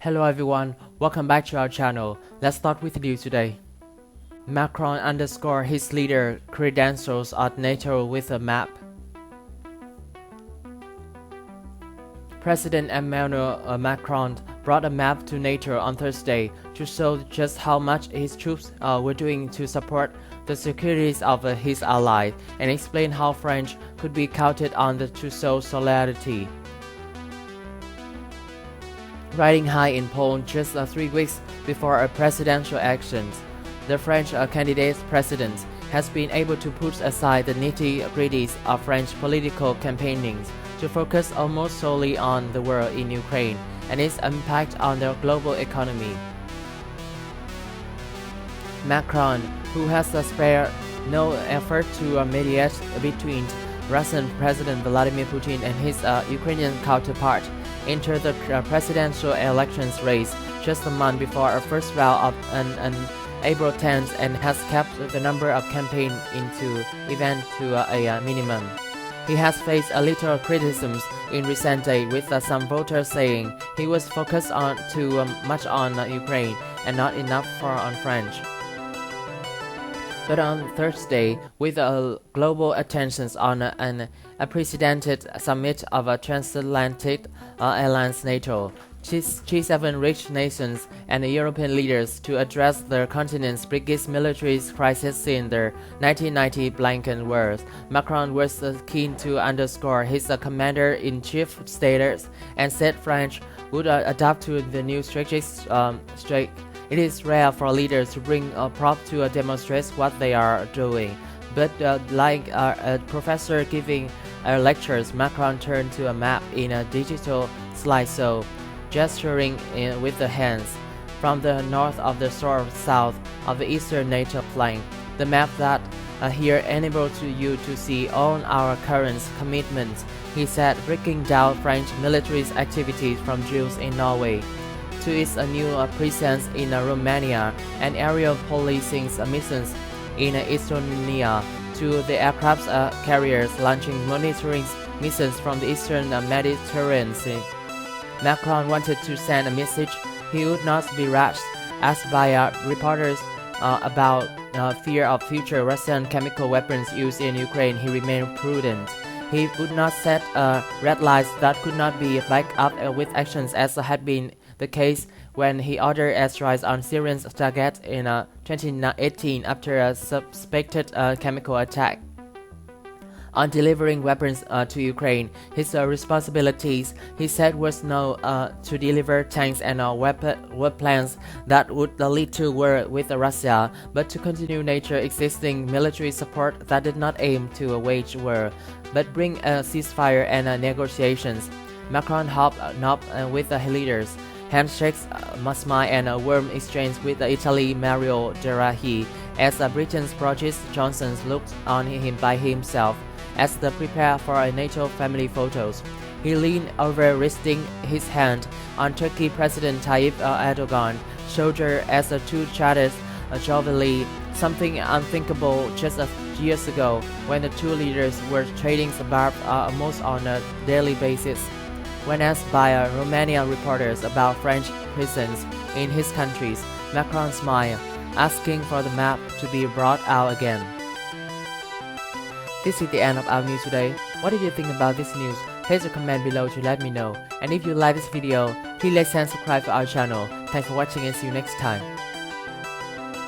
Hello everyone, welcome back to our channel. Let's start with the news today. Macron underscored his leader credentials at NATO with a map. President Emmanuel Macron brought a map to NATO on Thursday to show just how much his troops were doing to support the securities of his allies and explain how France could be counted on to show solidarity. Riding high in polls just 3 weeks before a presidential election, the French candidate president has been able to put aside the nitty-gritties of French political campaigning to focus almost solely on the war in Ukraine and its impact on the global economy. Macron, who has spared no effort to mediate between Russian President Vladimir Putin and his Ukrainian counterpart, entered the presidential elections race just a month before a first round of an April 10th and has kept the number of campaign events to a minimum. He has faced a little criticism in recent days, with some voters saying he was focused on too much on Ukraine and not enough on France. But on Thursday, with global attention on an unprecedented summit of a transatlantic alliance NATO, G7 rich nations and European leaders to address the continent's biggest military crisis since the 1990 Balkan Wars, Macron was keen to underscore his commander-in-chief status and said France would adapt to the new strategic. It is rare for leaders to bring a prop to demonstrate what they are doing, but like a professor giving lectures, Macron turned to a map in a digital slideshow, gesturing with the hands from the north of the south of the eastern NATO flank. The map that here enables you to see all our current commitments, he said, breaking down French military activities from Jews in Norway to its new presence in Romania and aerial policing missions in Estonia to the aircraft carriers launching monitoring missions from the eastern Mediterranean Sea. Macron wanted to send a message he would not be rushed. Asked by reporters about fear of future Russian chemical weapons used in Ukraine, he remained prudent. He would not set red lights that could not be backed up with actions, as had been the case when he ordered airstrikes on Syrian targets in 2018 after a suspected chemical attack. On delivering weapons to Ukraine, his responsibilities, he said, was not to deliver tanks and weapons that would lead to war with Russia, but to continue NATO's existing military support that did not aim to wage war, but bring a ceasefire and negotiations. Macron hoped with the leaders, handshakes, smile, and a warm exchange with Italy Mario Draghi, as Britain's Boris Johnson looked on him by himself as they prepared for a NATO family photos. He leaned over, resting his hand on Turkey President Tayyip Erdogan's shoulder as the two chatted jovially, something unthinkable just years ago when the two leaders were trading barbs almost on a daily basis. When asked by Romanian reporters about French presence in his countries, Macron smiled, asking for the map to be brought out again. This is the end of our news today. What did you think about this news? Please comment below to let me know. And if you like this video, please like and subscribe to our channel. Thanks for watching and see you next time.